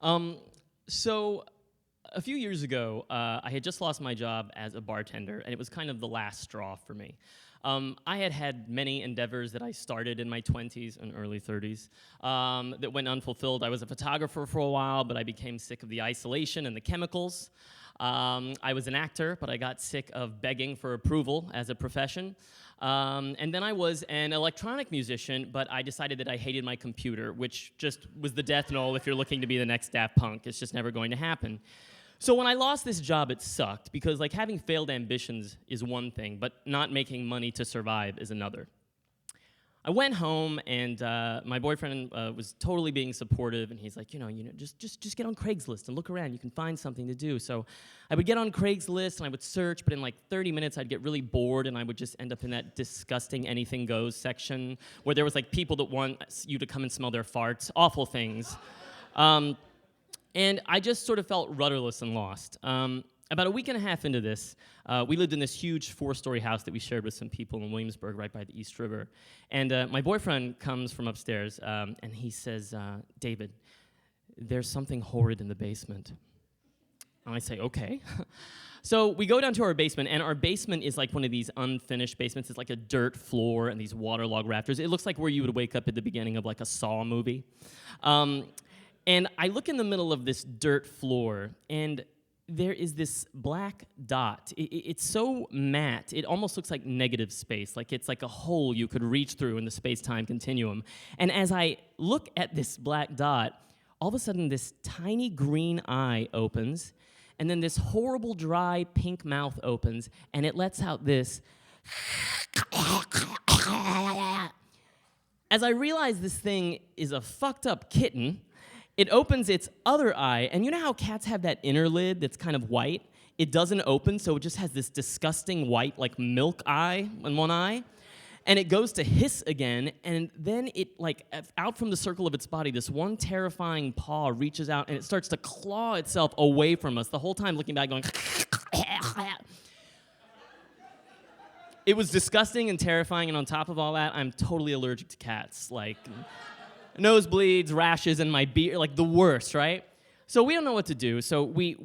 Um, so a few years ago, I had just lost my job as a bartender, and it was kind of the last straw for me. I had had many endeavors that I started in my 20s and early 30s that went unfulfilled. I was a photographer for a while, but I became sick of the isolation and the chemicals. I was an actor, but I got sick of begging for approval as a profession. And then I was an electronic musician, but I decided that I hated my computer, which just was the death knell if you're looking to be the next Daft Punk. It's just never going to happen. So when I lost this job, it sucked, because like having failed ambitions is one thing, but not making money to survive is another. I went home, and my boyfriend was totally being supportive, and he's like, just get on Craigslist and look around. You can find something to do. So I would get on Craigslist, and I would search, but in like 30 minutes, I'd get really bored, and I would just end up in that disgusting anything goes section where there was like people that want you to come and smell their farts, awful things. And I just sort of felt rudderless and lost. About a week and a half into this, we lived in this huge 4-story house that we shared with some people in Williamsburg right by the East River. And my boyfriend comes from upstairs, and he says, David, there's something horrid in the basement. And I say, okay. So we go down to our basement, and our basement is like one of these unfinished basements. It's like a dirt floor and these waterlogged rafters. It looks like where you would wake up at the beginning of like a Saw movie. And I look in the middle of this dirt floor, and there is this black dot. It's so matte, it almost looks like negative space, like it's like a hole you could reach through in the space-time continuum. And as I look at this black dot, all of a sudden this tiny green eye opens, and then this horrible dry pink mouth opens, and it lets out this. As I realize this thing is a fucked up kitten, it opens its other eye, and you know how cats have that inner lid that's kind of white? It doesn't open, so it just has this disgusting white, like milk eye in one eye. And it goes to hiss again, and then it, like, out from the circle of its body, this one terrifying paw reaches out, and it starts to claw itself away from us, the whole time looking back going... It was disgusting and terrifying, and on top of all that, I'm totally allergic to cats. Like... nosebleeds, rashes in my beard, like the worst, right? So we don't know what to do. So we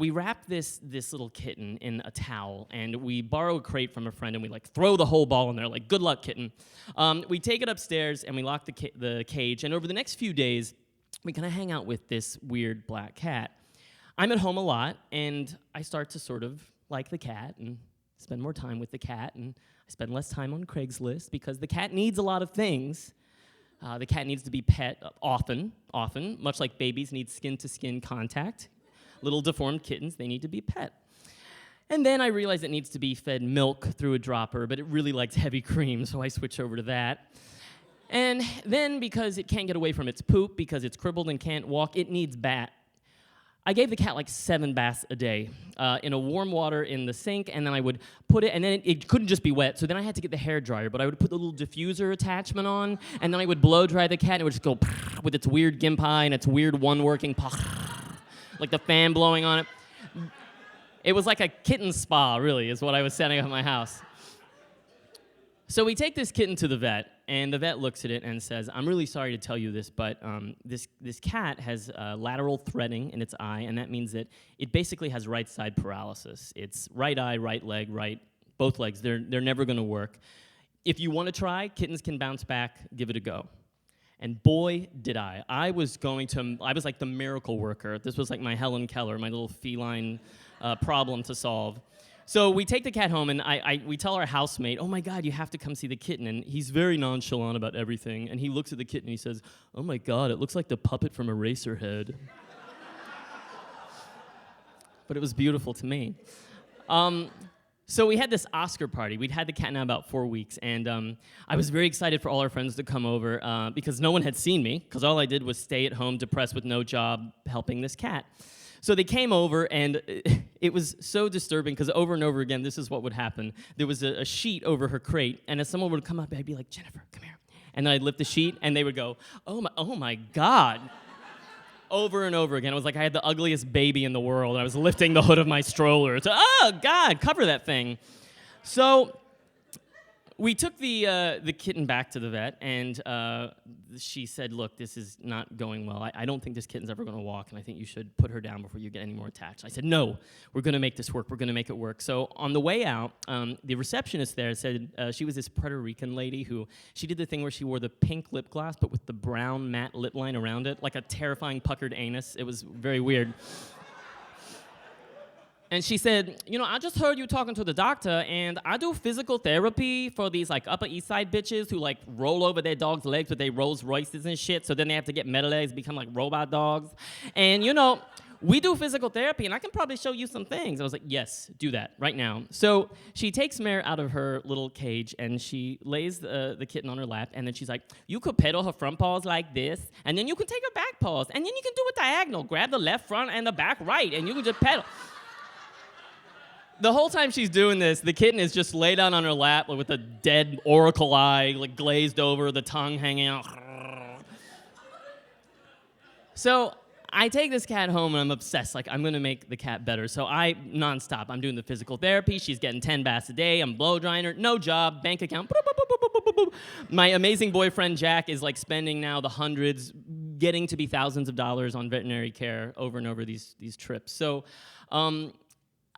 wrap this little kitten in a towel, and we borrow a crate from a friend, and we like throw the whole ball in there, like good luck, kitten. We take it upstairs, and we lock the cage. And over the next few days, we kind of hang out with this weird black cat. I'm at home a lot, and I start to sort of like the cat and spend more time with the cat, and I spend less time on Craigslist because the cat needs a lot of things. The cat needs to be pet often, much like babies need skin-to-skin contact. Little deformed kittens, they need to be pet. And then I realize it needs to be fed milk through a dropper, but it really likes heavy cream, so I switch over to that. And then, because it can't get away from its poop, because it's crippled and can't walk, it needs bath. I gave the cat like 7 baths a day in a warm water in the sink, and then I would put it, and then it couldn't just be wet, so then I had to get the hair dryer, but I would put the little diffuser attachment on, and then I would blow dry the cat, and it would just go with its weird gimp eye and its weird one-working like the fan blowing on it. It was like a kitten spa, really, is what I was setting up at my house. So we take this kitten to the vet, and the vet looks at it and says, I'm really sorry to tell you this, but this cat has lateral threading in its eye, and that means that it basically has right side paralysis. It's right eye, right leg, both legs. They're never going to work. If you want to try, kittens can bounce back. Give it a go. And boy, did I. I was like the miracle worker. This was like my Helen Keller, my little feline problem to solve. So we take the cat home, and we tell our housemate, oh my God, you have to come see the kitten. And he's very nonchalant about everything. And he looks at the kitten and he says, oh my God, it looks like the puppet from Eraserhead. But it was beautiful to me. So we had this Oscar party. We'd had the cat now about 4 weeks. And I was very excited for all our friends to come over because no one had seen me, because all I did was stay at home depressed with no job helping this cat. So they came over, and it was so disturbing because over and over again, this is what would happen. There was a sheet over her crate, and as someone would come up, I'd be like, Jennifer, come here. And then I'd lift the sheet, and they would go, oh my God. Over and over again. It was like I had the ugliest baby in the world, and I was lifting the hood of my stroller. So, oh, God, cover that thing. So we took the kitten back to the vet, and she said, "Look, this is not going well. I don't think this kitten's ever going to walk, and I think you should put her down before you get any more attached." I said, "No, we're going to make this work. We're going to make it work." So on the way out, the receptionist there said she was this Puerto Rican lady who she did the thing where she wore the pink lip gloss, but with the brown matte lip line around it, like a terrifying puckered anus. It was very weird. And she said, "You know, I just heard you talking to the doctor, and I do physical therapy for these, like, Upper East Side bitches who, like, roll over their dog's legs with their Rolls Royces and shit, so then they have to get metal legs, become, like, robot dogs. And, you know, we do physical therapy, and I can probably show you some things." I was like, "Yes, do that right now." So she takes Mare out of her little cage, and she lays the kitten on her lap, and then she's like, "You could pedal her front paws like this, and then you can take her back paws, and then you can do it diagonal. Grab the left front and the back right, and you can just pedal." The whole time she's doing this, the kitten is just laid down on her lap with a dead oracle eye, like glazed over, the tongue hanging out. So I take this cat home, and I'm obsessed. Like, I'm going to make the cat better. So nonstop, I'm doing the physical therapy. She's getting 10 baths a day. I'm blow drying her. No job. Bank account. My amazing boyfriend, Jack, is, like, spending now the hundreds, getting to be thousands of dollars on veterinary care over and over these trips. So,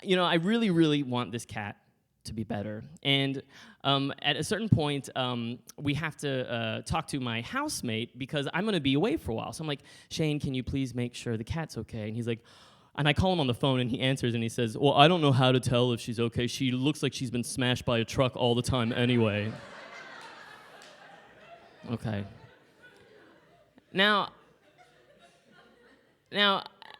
you know, I really, really want this cat to be better. And at a certain point, we have to talk to my housemate because I'm going to be away for a while. So I'm like, "Shane, can you please make sure the cat's okay?" And he's like, and I call him on the phone, and he answers, and he says, "Well, I don't know how to tell if she's okay. She looks like she's been smashed by a truck all the time anyway." Okay. Now,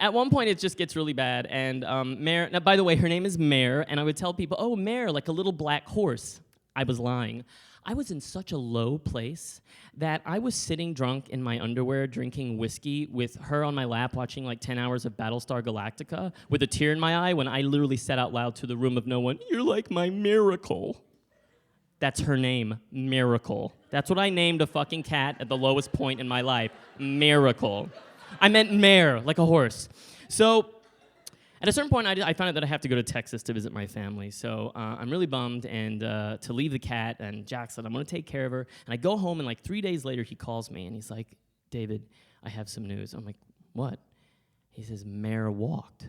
at one point, it just gets really bad, and Mare, now, by the way, her name is Mare, and I would tell people, "Oh, Mare, like a little black horse." I was lying. I was in such a low place that I was sitting drunk in my underwear drinking whiskey with her on my lap watching like 10 hours of Battlestar Galactica with a tear in my eye when I literally said out loud to the room of no one, "You're like my miracle." That's her name, Miracle. That's what I named a fucking cat at the lowest point in my life, Miracle. I meant mare, like a horse. So at a certain point, I found out that I have to go to Texas to visit my family. So I'm really bummed and to leave the cat. And Jack said, "I'm going to take care of her." And I go home, and like 3 days later, he calls me, and he's like, "David, I have some news." I'm like, "What?" He says, "Mare walked."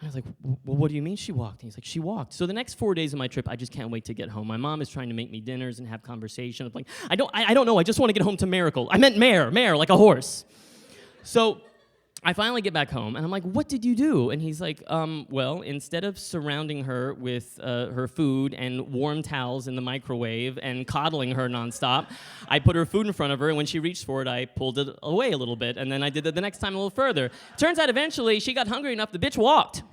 I was like, "Well, what do you mean she walked?" And he's like, "She walked." So the next 4 days of my trip, I just can't wait to get home. My mom is trying to make me dinners and have conversation. I'm like, I don't know. I just want to get home to Miracle. I meant mare, like a horse. So I finally get back home, and I'm like, "What did you do?" And he's like, "Well, instead of surrounding her with her food and warm towels in the microwave and coddling her nonstop, I put her food in front of her, and when she reached for it, I pulled it away a little bit, and then I did it the next time a little further. Turns out eventually she got hungry enough, the bitch walked."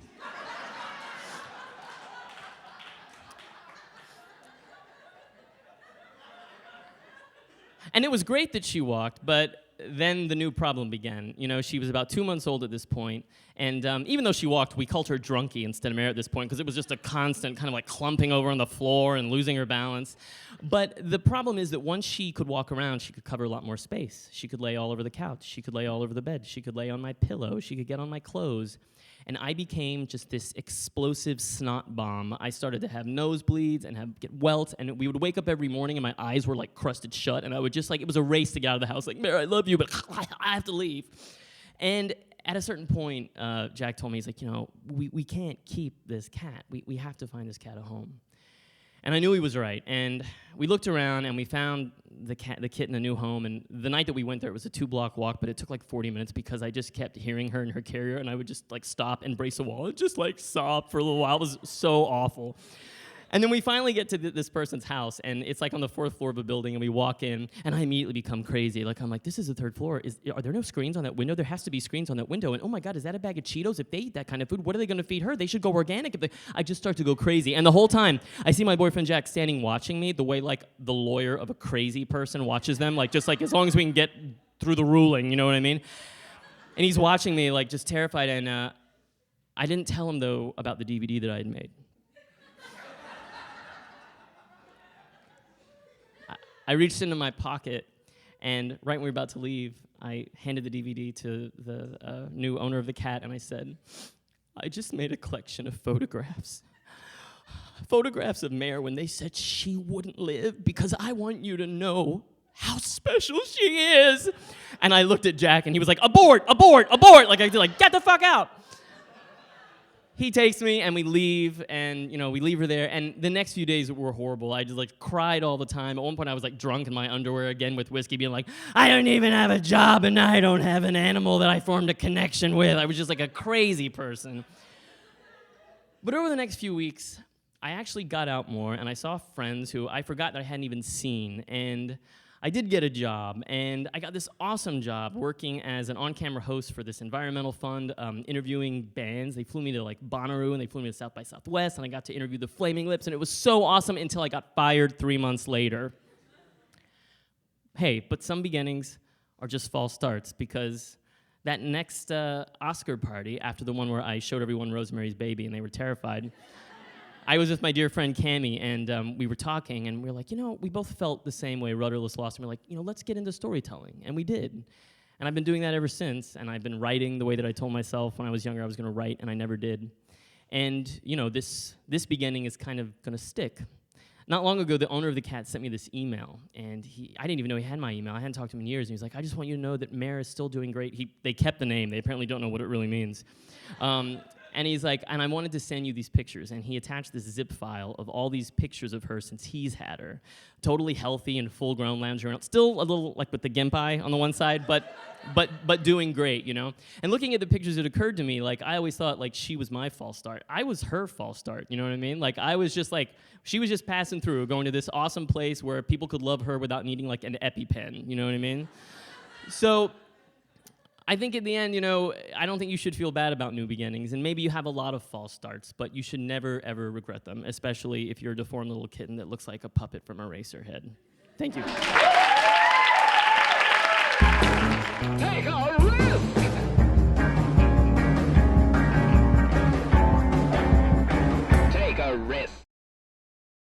And it was great that she walked, but then the new problem began. You know, she was about 2 months old at this point, and even though she walked, we called her Drunkie instead of Mare at this point because it was just a constant kind of like clumping over on the floor and losing her balance. But the problem is that once she could walk around, she could cover a lot more space. She could lay all over the couch. She could lay all over the bed. She could lay on my pillow. She could get on my clothes. And I became just this explosive snot bomb. I started to have nosebleeds and get welts, and we would wake up every morning, and my eyes were like crusted shut, and I would just like, it was a race to get out of the house, like, "Mare, I love you, but I have to leave." And at a certain point, Jack told me, he's like, "You know, we can't keep this cat. We have to find this cat a home." And I knew he was right. And we looked around, and we found the kitten a new home. And the night that we went there, it was a 2-block walk, but it took like 40 minutes because I just kept hearing her in her carrier, and I would just like stop and brace a wall and just like sob for a little while. It was so awful. And then we finally get to this person's house, and it's like on the 4th floor of a building, and we walk in, and I immediately become crazy. Like, I'm like, "This is the 3rd floor. Are there no screens on that window? There has to be screens on that window. And oh my God, is that a bag of Cheetos? If they eat that kind of food, what are they going to feed her? They should go organic." I just start to go crazy. And the whole time, I see my boyfriend Jack standing watching me the way like the lawyer of a crazy person watches them, like just like as long as we can get through the ruling, you know what I mean? And he's watching me like just terrified, and I didn't tell him though about the DVD that I had made. I reached into my pocket, and right when we were about to leave, I handed the DVD to the new owner of the cat, and I said, "I just made a collection of photographs photographs of Mare when they said she wouldn't live because I want you to know how special she is. And I looked at Jack and he was like, abort, abort, abort. Like, I was like, get the fuck out. He takes me and we leave, and we leave her there, and the next few days were horrible. I just like cried all the time. At one point I was like drunk in my underwear again with whiskey, being like, I don't even have a job and I don't have an animal that I formed a connection with. I was just like a crazy person. But over the next few weeks, I actually got out more, and I saw friends who I forgot that I hadn't even seen, and I did get a job, and I got this awesome job working as an on-camera host for this environmental fund, interviewing bands. They flew me to like Bonnaroo, and they flew me to South by Southwest, and I got to interview the Flaming Lips, and it was so awesome until I got fired 3 months later. Hey, but some beginnings are just false starts, because that next Oscar party, after the one where I showed everyone Rosemary's Baby and they were terrified, I was with my dear friend Cammie, and we were talking, and we were like, we both felt the same way, rudderless lost, and we're like, let's get into storytelling, and we did. And I've been doing that ever since, and I've been writing the way that I told myself when I was younger I was going to write, and I never did. And, this beginning is kind of going to stick. Not long ago, the owner of the cat sent me this email, and I didn't even know he had my email. I hadn't talked to him in years, and he was like, I just want you to know that Mare is still doing great. They kept the name. They apparently don't know what it really means. And he's like, and I wanted to send you these pictures. And he attached this zip file of all these pictures of her since he's had her. Totally healthy and full-grown, lounging around. Still a little like with the gimp eye on the one side, but doing great, And looking at the pictures, it occurred to me, like, I always thought, like, she was my false start. I was her false start, you know what I mean? Like, I was just like, she was just passing through, going to this awesome place where people could love her without needing, like, an EpiPen, you know what I mean? So I think at the end, I don't think you should feel bad about new beginnings, and maybe you have a lot of false starts, but you should never, ever regret them, especially if you're a deformed little kitten that looks like a puppet from Eraserhead. Thank you.